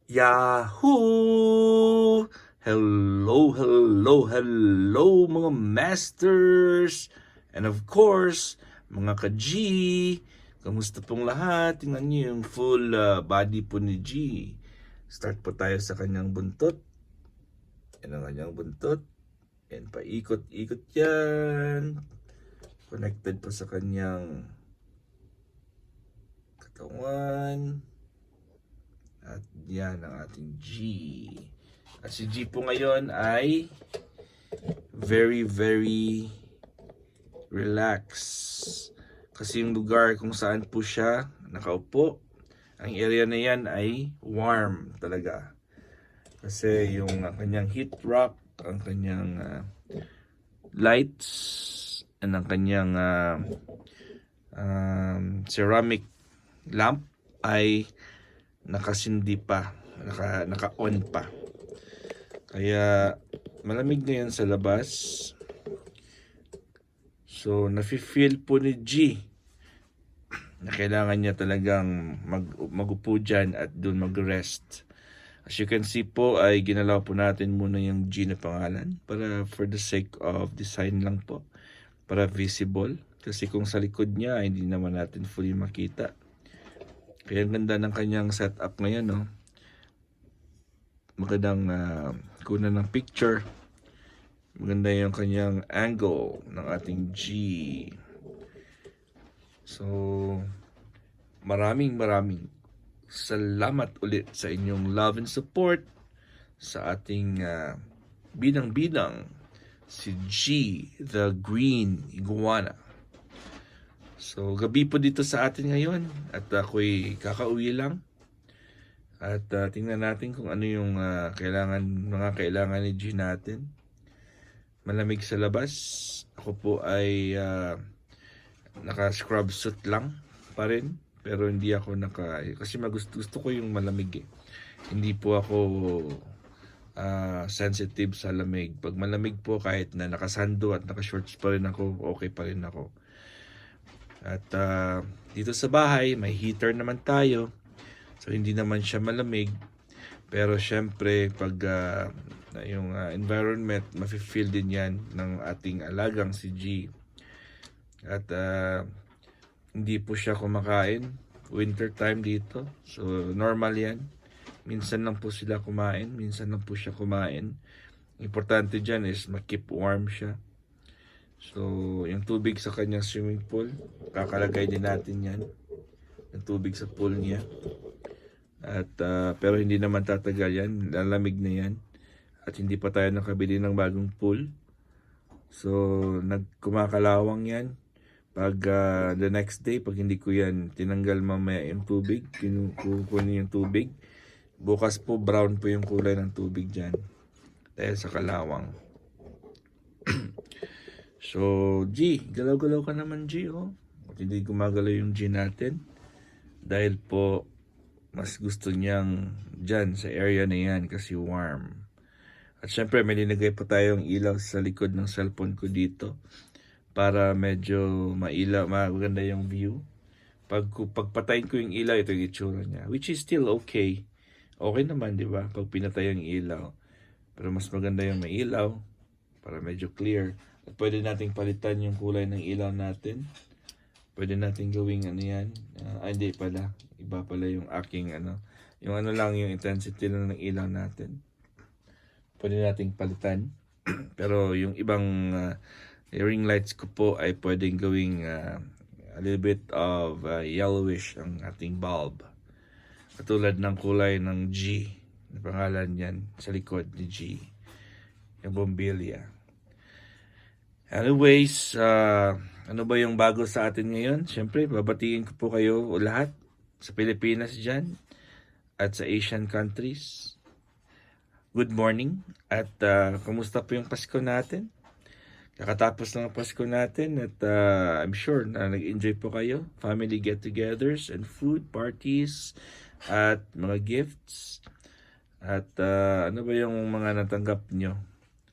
Yahoo! Hello mga masters! And of course, mga ka-G, kamusta pong lahat? Tingnan niyo yung full body po ni G. Start po tayo sa kanyang buntot. Yan ang kanyang buntot. And paikot-ikot yan. Connected po sa kanyang katawan. At yan ang ating G. At si G po ngayon ay very relaxed. Kasi yung lugar kung saan po siya nakaupo, ang area na yan ay warm talaga. Kasi yung kanyang heat rock, ang kanyang lights, and ang kanyang ceramic lamp ay nakasindi pa, naka-on pa. Kaya malamig na yan sa labas. So nafe-feel po ni G na kailangan niya talagang magupo dyan at doon mag-rest. As you can see po ay ginalaw po natin muna yung G na pangalan para for the sake of design lang po, para visible. Kasi kung sa likod niya ay hindi naman natin fully makita. Kaya ang ganda ng kanyang setup ngayon, no? Magandang kunan ng picture. Maganda yung kanyang angle ng ating G. So, maraming salamat ulit sa inyong love and support sa ating bidang-bidang si G, the Green Iguana. So, gabi po dito sa atin ngayon at ako'y kakauwi lang. At tingnan natin kung ano yung mga kailangan ni G natin. Malamig sa labas. Ako po ay naka-scrub suit lang pa rin. Pero hindi ako kasi gusto ko yung malamig eh. Hindi po ako sensitive sa lamig. Pag malamig po, kahit na nakasando at naka-shorts pa rin ako, okay pa rin ako. At dito sa bahay, may heater naman tayo. So, hindi naman siya malamig. Pero syempre, pag yung environment, mafe-feel din yan ng ating alagang si G. At hindi po siya kumakain. Winter time dito. So, normal yan. Minsan lang po sila kumain. Minsan lang po siya kumain. Importante dyan is ma-keep warm siya. So, yung tubig sa kanyang swimming pool, kakalagay din natin yan. Yung tubig sa pool niya. At pero hindi naman tatagal yan, lalamig na yan. At hindi pa tayo nakabili ng bagong pool. So, kumakalawang yan. Pag the next day, pag hindi ko yan tinanggal mamaya yung tubig, kukunin yung tubig, bukas po brown po yung kulay ng tubig dyan. Dahil sa kalawang. So, G, galaw-galaw ka naman, G, oh. At hindi gumagalaw yung G natin. Dahil po, mas gusto niyang dyan sa area na yan kasi warm. At syempre, may linagay pa tayong ilaw sa likod ng cellphone ko dito para medyo maganda yung view. Pagpatayin ko yung ilaw, ito yung itsura niya. Which is still okay. Okay naman, di ba? Pag pinatay yung ilaw. Pero mas maganda yung may ilaw para medyo clear. At pwede nating palitan yung kulay ng ilaw natin. Pwede nating gawing ano yan. Hindi pala. Iba pala yung aking yung lang yung intensity lang ng ilaw natin. Pwede nating palitan. Pero yung ibang ring lights ko po ay pwedeng gawing a little bit of yellowish ang ating bulb. Katulad ng kulay ng G. Na pangalan yan sa likod ni G. Yung bombilya. Anyways, ano ba yung bago sa atin ngayon? Siyempre, babatiin ko po kayo lahat sa Pilipinas dyan at sa Asian countries. Good morning at kamusta po yung Pasko natin? Kakatapos ng Pasko natin at I'm sure na nag-enjoy po kayo. Family get-togethers and food parties at mga gifts. At ano ba yung mga natanggap nyo?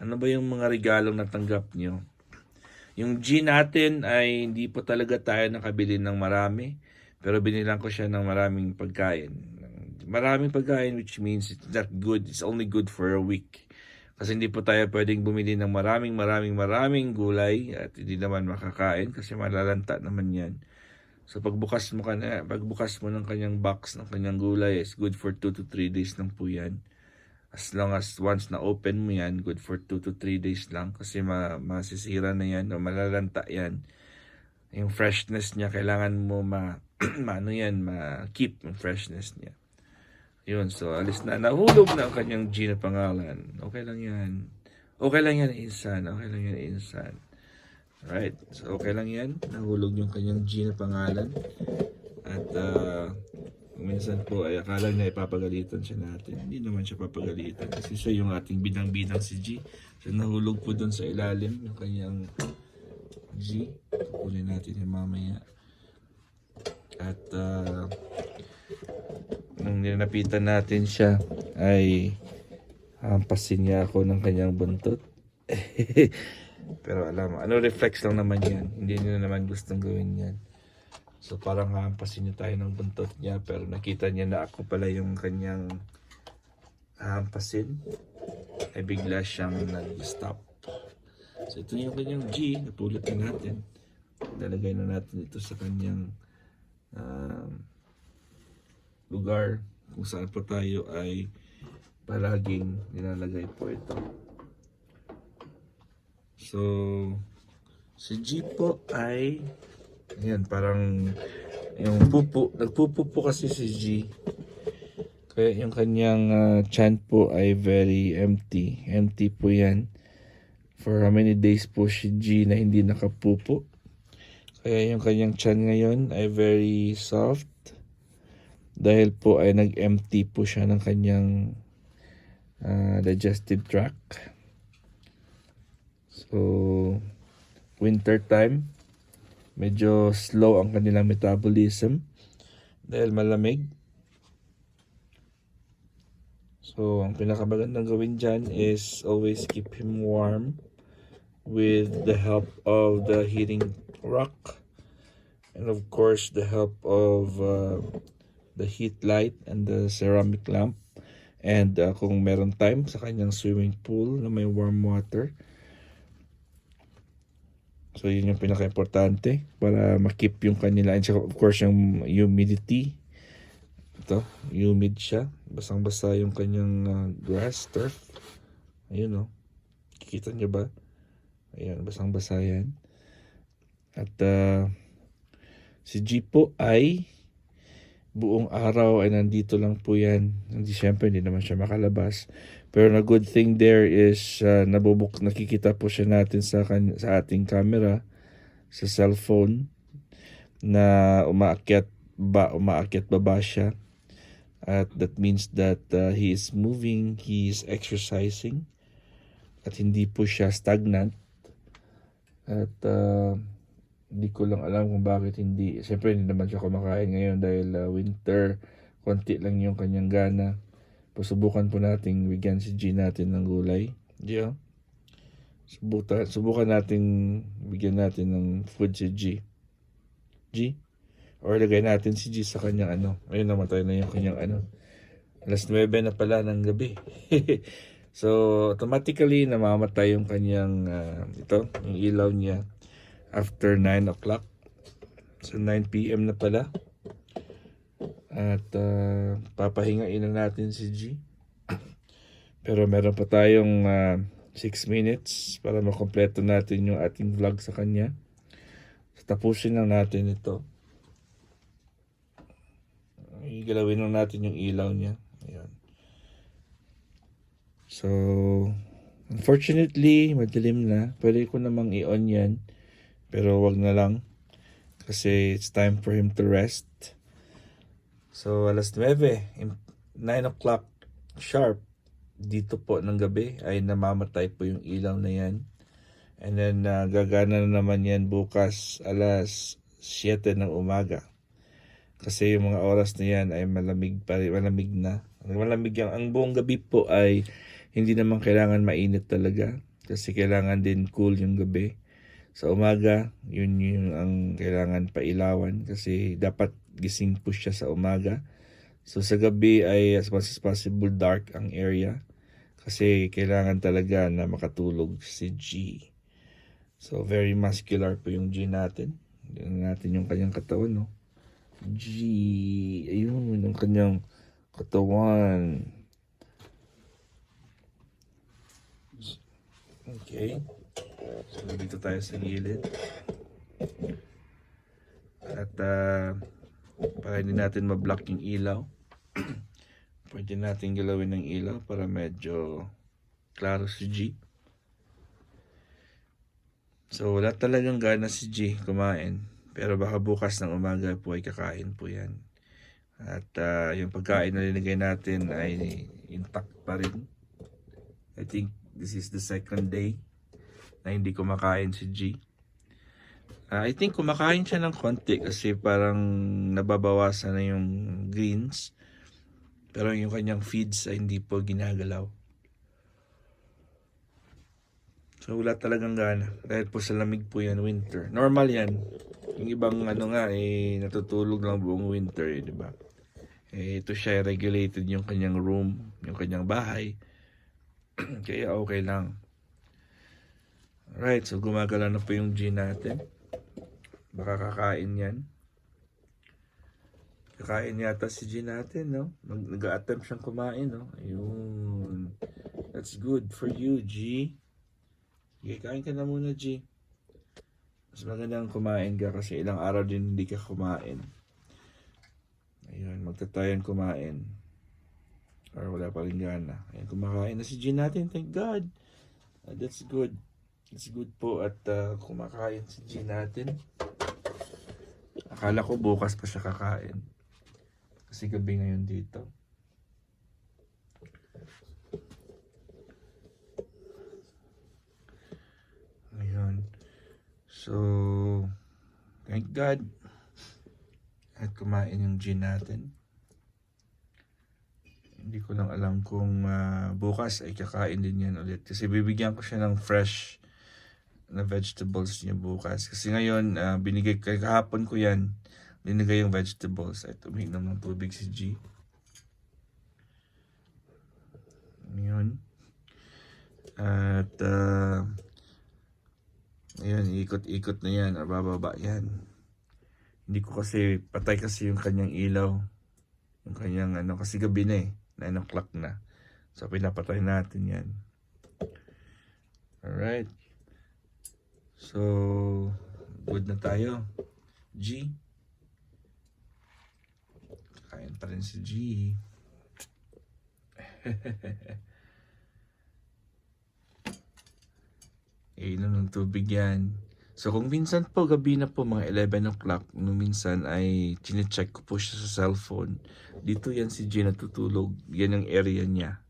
Ano ba yung mga regalong natanggap nyo? Yung G natin ay hindi po talaga tayo nakabili ng marami. Pero binilang ko siya ng maraming pagkain. Ng maraming pagkain, which means it's not good. It's only good for a week. Kasi hindi po tayo pwedeng bumili ng maraming gulay at hindi naman makakain kasi malalanta naman yan. So pagbukas mo ng kanyang box ng kanyang gulay, is good for 2 to 3 days lang po yan. As long as once na open mo yan, good for 2 to 3 days lang kasi masisira na yan o malalanta yan. Yung freshness niya, kailangan mo ma-keep yung freshness niya. Yun, so alis na. Nahulog na ang kanyang G na pangalan. Okay lang yan. Okay lang yan, insan. Okay lang yan, insan. Alright, so okay lang yan. Nahulog yung kanyang G na pangalan. At minsan po ay akala niya ipapagalitan siya natin. Hindi naman siya papagalitan kasi siya yung ating bidang-bidang si G. So nahulog po dun sa ilalim yung kanyang G. Kukunin natin yung mamaya. At nung nilanapitan natin siya ay hampasin niya ako ng kanyang buntot. Pero alam mo, reflex lang naman yan. Hindi niya naman gustong gawin yan. So parang hampasin niya tayo ng buntot niya pero nakita niya na ako pala yung kanyang hampasin. Ay bigla siyang nag-stop. So ito yung kanyang G. Napulot na natin. Lalagay na natin ito sa kanyang lugar kung saan po tayo ay palaging nilalagay po ito. So si G po ay ayan, parang yung nagpupo po kasi si G, kaya yung kanyang chan po ay very empty po yan. For how many days po si G na hindi nakapupo, kaya yung kanyang chan ngayon ay very soft dahil po ay nag-empty po siya ng kanyang digestive tract. So winter time, medyo slow ang kanilang metabolism dahil malamig. So ang pinakamagandang gawin dyan is always keep him warm with the help of the heating rack and of course the help of the heat light and the ceramic lamp, and kung meron time sa kanyang swimming pool na may warm water. So yun yung pinaka-importante para makip yung kanila, and of course yung humidity. Ito, humid siya, basang-basa yung kanyang grass, turf. Ayun o, kikita nyo ba? Ayan, basang-basa yan. At si G po ay buong araw ay nandito lang po yan. Siyempre hindi naman siya makalabas. Pero the good thing there is nakikita po siya natin sa ating camera, sa cellphone, na umaakyat baba siya. At that means that he is moving, he is exercising, at hindi po siya stagnant. At hindi ko lang alam kung bakit hindi. Siyempre hindi naman siya kumakain ngayon dahil winter, konti lang yung kanyang gana. Subukan po nating bigyan si G natin ng gulay. Yeah. Subukan nating bigyan natin ng food si G. G? Or lagay natin si G sa kanyang Ayun, namatay na yung kanyang 9:00 na pala ng gabi. So automatically namamatay yung kanyang yung ilaw niya after 9 o'clock. So 9 PM na pala. At papahingain na natin si G. Pero meron pa tayong 6 minutes para makompleto natin yung ating vlog sa kanya. So tapusin lang natin ito. Igalawin lang natin yung ilaw niya. Ayan. So unfortunately madilim na. Pwede ko namang i-on yan, pero wag na lang kasi it's time for him to rest. So 9 o'clock sharp dito po ng gabi ay namamatay po yung ilaw na yan. And then gagana na naman yan bukas 7 ng umaga. Kasi yung mga oras na yan ay malamig na. Malamig yan. Ang buong gabi po ay hindi naman kailangan mainit talaga. Kasi kailangan din cool yung gabi. Sa umaga, yun yung ang kailangan pailawan. Kasi dapat gising po siya sa umaga. So sa gabi ay as much as possible dark ang area kasi kailangan talaga na makatulog si G. So very muscular po yung G natin. Tingnan natin yung kanyang katawan, no? G, ayun yung kanyang katawan. Okay. So dito tayo sa gilid. At para hindi natin ma-block yung ilaw, pwede natin galawin ng ilaw para medyo klaro si G. So wala talagang gana si G kumain. Pero baka bukas ng umaga po ay kakain po yan. At yung pagkain na linagay natin ay intact pa rin. I think this is the second day na hindi kumakain si G. I think kumakain siya ng konti kasi parang nababawasan na yung greens. Pero yung kanyang feeds ay hindi po ginagalaw. So wala talagang gana. Dahil po sa lamig po yan, winter. Normal yan. Yung ibang natutulog lang buong winter, di ba? Ito siya regulated yung kanyang room, yung kanyang bahay. Kaya okay lang. Alright, so gumagala na po yung G natin. Baka kakain yan. Kakain yata si G natin, no? Nag-a-attempt siyang kumain, no? Ayun. That's good for you, G. Okay, kain ka na muna, G. Mas magandang kumain ka kasi ilang araw din hindi ka kumain. Ayun, magtatayan kumain. Or wala pa rin gana. Ayun, kumakain na si G natin. Thank God. That's good. It's good po at kumakain si G natin. Akala ko bukas pa siya kakain. Kasi gabi ngayon dito. Ayun. So, thank God. At kumain yung G natin. Hindi ko lang alam kung bukas ay kakain din yan ulit. Kasi bibigyan ko siya ng fresh na vegetables niya bukas. Kasi ngayon, binigay kahapon ko yan. Binigay yung vegetables. Ay, tuminom ng tubig si G. Yun. At, ayun, ikot-ikot na yan. Or bababa yan. Hindi ko kasi, patay kasi yung kanyang ilaw. Yung kanyang, kasi gabi na eh. 9 o'clock na. So, pinapatay natin yan. Alright. So, good na tayo. G. Kain pa rin si G. Inom ng tubig yan. So, kung minsan po, gabi na po, mga 11 o'clock, nung minsan ay chinecheck ko po siya sa cellphone. Dito yan si G natutulog. Yan ang area niya.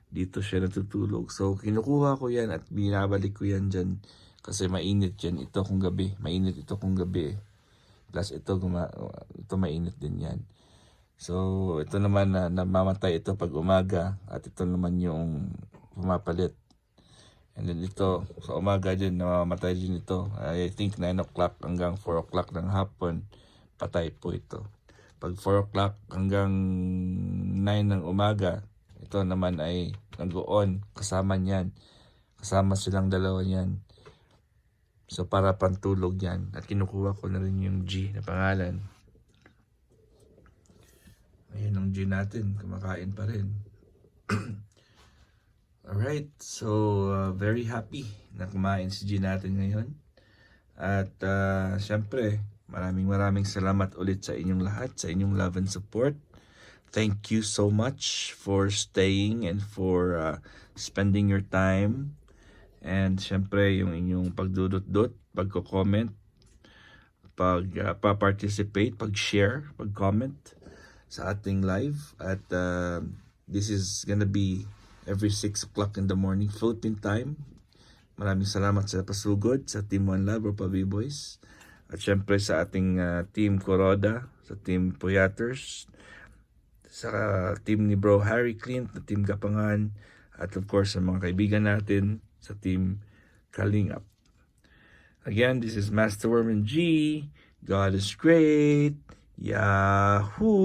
Dito siya natutulog. So, kinukuha ko yan at binabalik ko yan dyan. Kasi mainit yan. Ito kung gabi. Mainit ito kung gabi. Plus ito mainit din yan. So, ito naman na namamatay ito pag umaga. At ito naman yung pumapalit. And then ito, sa umaga din, namamatay din ito. I think 9 o'clock hanggang 4 o'clock ng hapon. Patay po ito. Pag 4 o'clock hanggang 9 ng umaga, ito naman ay nag-on. Kasama niyan. Kasama silang dalawa niyan. So, para pantulog yan. At kinukuha ko na rin yung G na pangalan. Ayun ang G natin. Kumakain pa rin. Alright. So, very happy na kumain si G natin ngayon. At, syempre, maraming salamat ulit sa inyong lahat. Sa inyong love and support. Thank you so much for staying and for spending your time. And syempre, yung inyong pagdudot-dot, pagko-comment, pa-participate, pag-share, pag-comment sa ating live. At this is gonna be every 6 o'clock in the morning, Philippine time. Maraming salamat sa pasugod, sa Team One Love or Pabi Boys. At syempre sa ating Team Kuroda, sa Team Puyaters, sa team ni Bro Harry Clint, na Team Gapangan, at of course sa mga kaibigan natin sa Team Kalingap. Again, this is Master Worm and G. God is great. Yahoo!